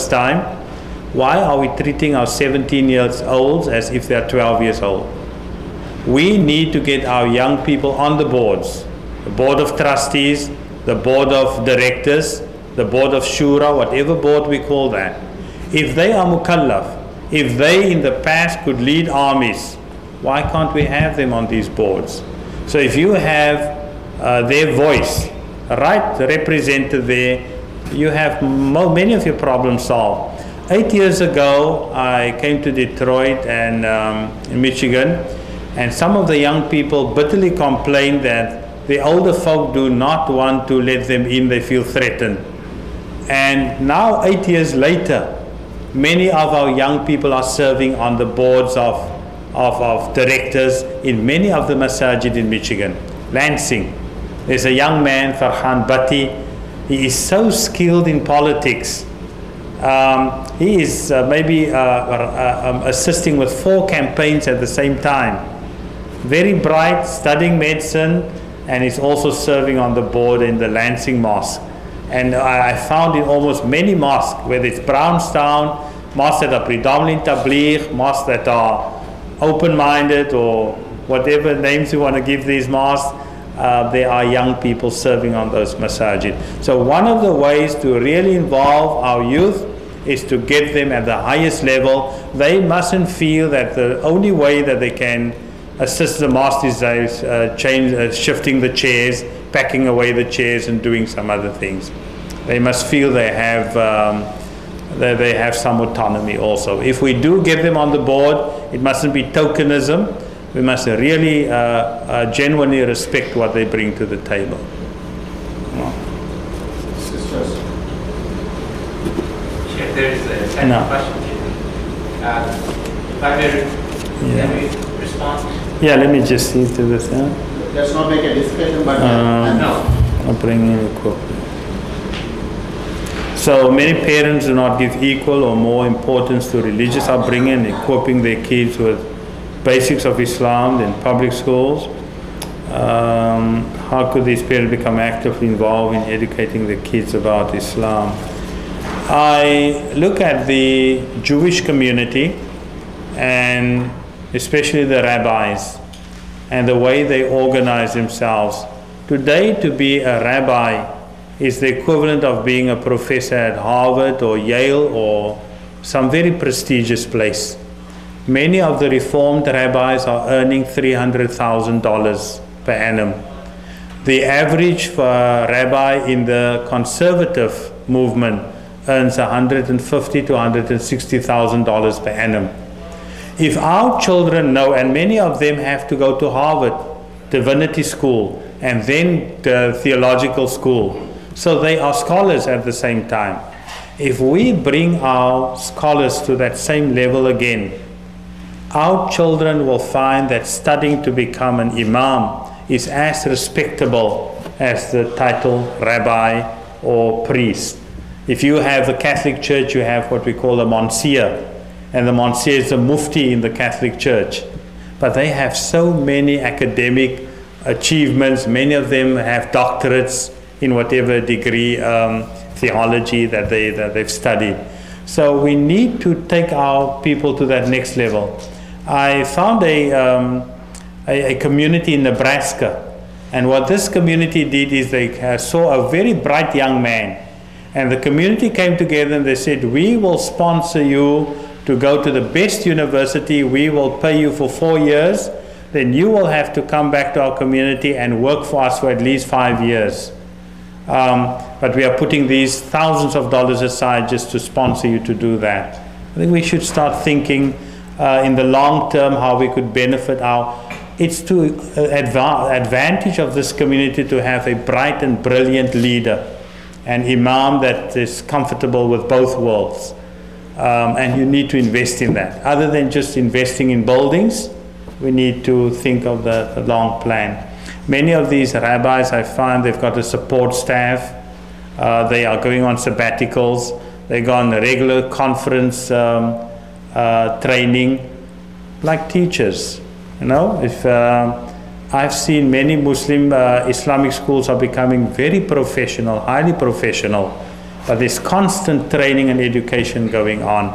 time, why are we treating our 17-year-olds as if they're 12 years old? We need to get our young people on the boards, the board of trustees, the board of directors, the board of shura, whatever board we call that. If they are mukallaf, if they in the past could lead armies, why can't we have them on these boards? So if you have their voice right represented there, you have many of your problems solved. 8 years ago, I came to Detroit and in Michigan, and some of the young people bitterly complained that the older folk do not want to let them in, they feel threatened. And now 8 years later, many of our young people are serving on the boards of directors in many of the masajid in Michigan. Lansing, there's a young man, Farhan Bhatti. He is so skilled in politics. He is maybe assisting with 4 campaigns at the same time. Very bright, studying medicine, and he's also serving on the board in the Lansing Mosque. And I found in almost many mosques, whether it's Brownstown, mosques that are predominantly Tabligh, mosques that are open-minded, or whatever names you want to give these mosques, there are young people serving on those masajid. So one of the ways to really involve our youth is to get them at the highest level. They mustn't feel that the only way that they can assist the mosque is shifting the chairs, packing away the chairs and doing some other things. They must feel they have some autonomy also. If we do get them on the board, it mustn't be tokenism. We must really genuinely respect what they bring to the table. Sisters. If there is a second question, if I may respond. Yeah, let me just see to this. Let's not make a discussion, but no. I'll bring in a copy. So many parents do not give equal or more importance to religious upbringing, equipping their kids with basics of Islam in public schools. How could these parents become actively involved in educating the kids about Islam? I look at the Jewish community, and especially the rabbis, and the way they organize themselves. Today, to be a rabbi is the equivalent of being a professor at Harvard or Yale or some very prestigious place. Many of the Reformed rabbis are earning $300,000 per annum. The average rabbi in the conservative movement earns $150,000 to $160,000 per annum. If our children know, and many of them have to go to Harvard, divinity school, and then the theological school, so they are scholars at the same time. If we bring our scholars to that same level again, our children will find that studying to become an imam is as respectable as the title rabbi or priest. If you have the Catholic Church, you have what we call a monsieur, and the monsieur is the mufti in the Catholic Church. But they have so many academic achievements. Many of them have doctorates in whatever degree theology that they've studied. So we need to take our people to that next level. I found a community in Nebraska, and what this community did is they saw a very bright young man, and the community came together and they said, we will sponsor you to go to the best university. We will pay you for 4 years. Then you will have to come back to our community and work for us for at least 5 years. But we are putting these thousands of dollars aside just to sponsor you to do that. I think we should start thinking in the long term how we could benefit it's to advantage of this community to have a bright and brilliant leader, an imam that is comfortable with both worlds. And you need to invest in that. Other than just investing in buildings, we need to think of the long plan. Many of these rabbis, I find they've got a support staff. They are going on sabbaticals. They go on regular conference training, like teachers. You know, if I've seen many Muslim Islamic schools are becoming very professional, highly professional, but there's constant training and education going on.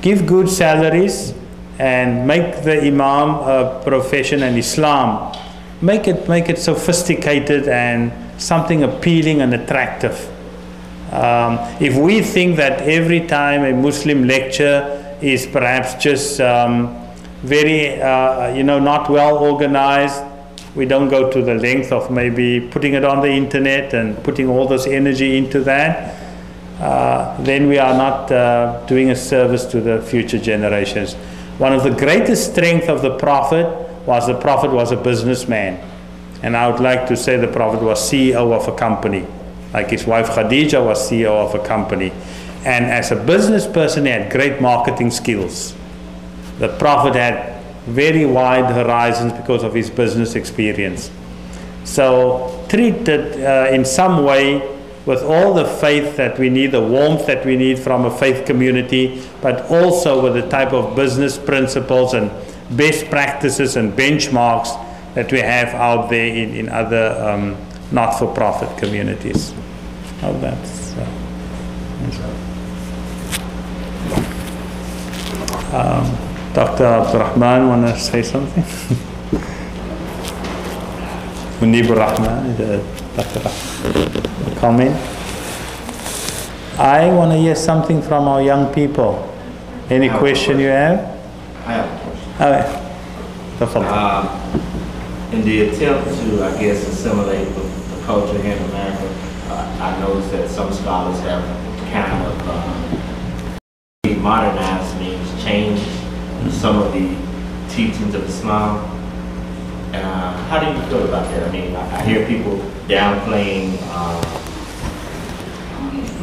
Give good salaries and make the Imam a profession in Islam. Make it sophisticated and something appealing and attractive. If we think that every time a Muslim lecture is perhaps just very, not well organized, we don't go to the length of maybe putting it on the internet and putting all this energy into that, then we are not doing a service to the future generations. One of the greatest strengths of the Prophet was a businessman. And I would like to say the Prophet was CEO of a company. Like his wife Khadija was CEO of a company. And as a business person, he had great marketing skills. The Prophet had very wide horizons because of his business experience. So treat it in some way with all the faith that we need, the warmth that we need from a faith community, but also with the type of business principles and best practices and benchmarks that we have out there in other not-for-profit communities. How that's Dr. Abdurrahman, want to say something? Munibur Rahman, Dr. Comment? I want to hear something from our young people. Any question you have? I have a question. Okay. In the attempt to, I guess, assimilate with the culture here in America, I noticed that some scholars have kind of modernized means changed some of the teachings of Islam. How do you feel about that? I mean, I hear people downplaying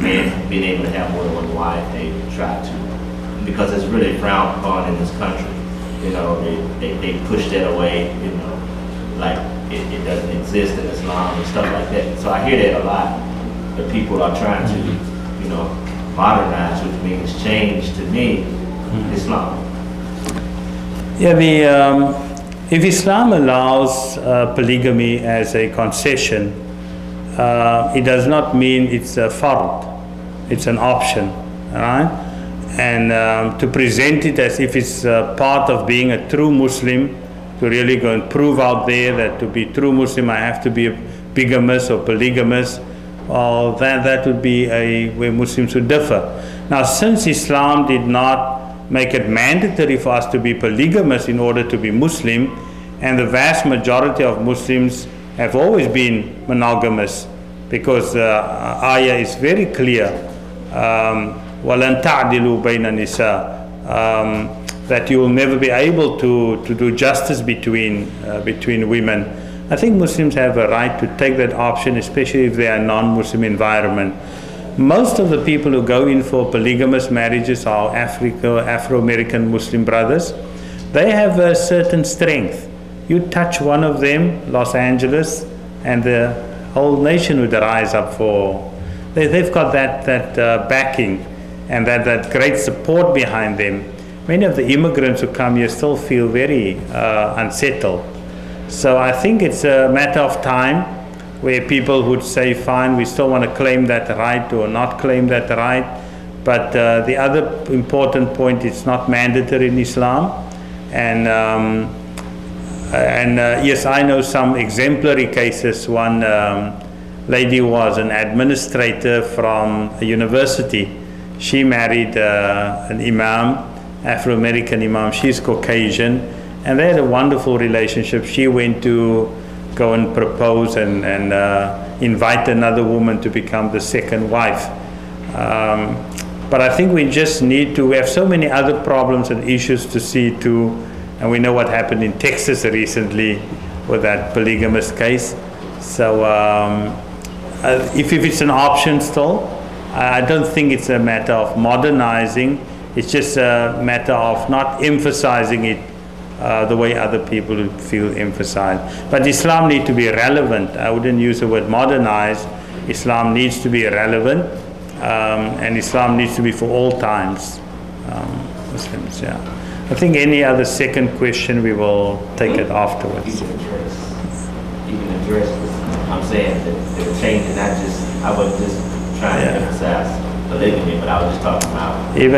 men being able to have more than one wife. They try to, because it's really frowned upon in this country. You know, they push that away, you know, like it doesn't exist in Islam and stuff like that. So I hear that a lot. But people are trying to, you know, modernize, which means change to me, Islam. Yeah, if Islam allows polygamy as a concession, it does not mean it's a fard, it's an option, right? And to present it as if it's part of being a true Muslim, to really go and prove out there that to be true Muslim I have to be a bigamist or polygamist, or that would be where Muslims would differ. Now, since Islam did not make it mandatory for us to be polygamous in order to be Muslim, and the vast majority of Muslims have always been monogamous, because the ayah is very clear, وَلَن تَعْدِلُوا بَيْنَ النِّسَاءِ, that you will never be able to do justice between women. I think Muslims have a right to take that option, especially if they are a non-Muslim environment. Most of the people who go in for polygamous marriages are Afro-American Muslim brothers. They have a certain strength. You touch one of them, Los Angeles, and the whole nation would rise up for. They've got that backing and that great support behind them. Many of the immigrants who come here still feel very unsettled. So I think it's a matter of time where people would say, fine, we still want to claim that right or not claim that right. But the other important point, it's not mandatory in Islam. And yes, I know some exemplary cases. One lady was an administrator from a university. She married an Imam, Afro-American Imam. She's Caucasian. And they had a wonderful relationship. She went to go and propose and invite another woman to become the second wife. But I think we just need to, we have so many other problems and issues to see to, and we know what happened in Texas recently with that polygamous case. So if it's an option still, I don't think it's a matter of modernizing. It's just a matter of not emphasizing it the way other people feel emphasized. But Islam needs to be relevant. I wouldn't use the word modernize. Islam needs to be relevant, and Islam needs to be for all times. Muslims, yeah. I think any other second question, we will take it afterwards. You can address this. I'm saying that they're changing, I wasn't just trying to emphasize polygamy, but I was just talking about even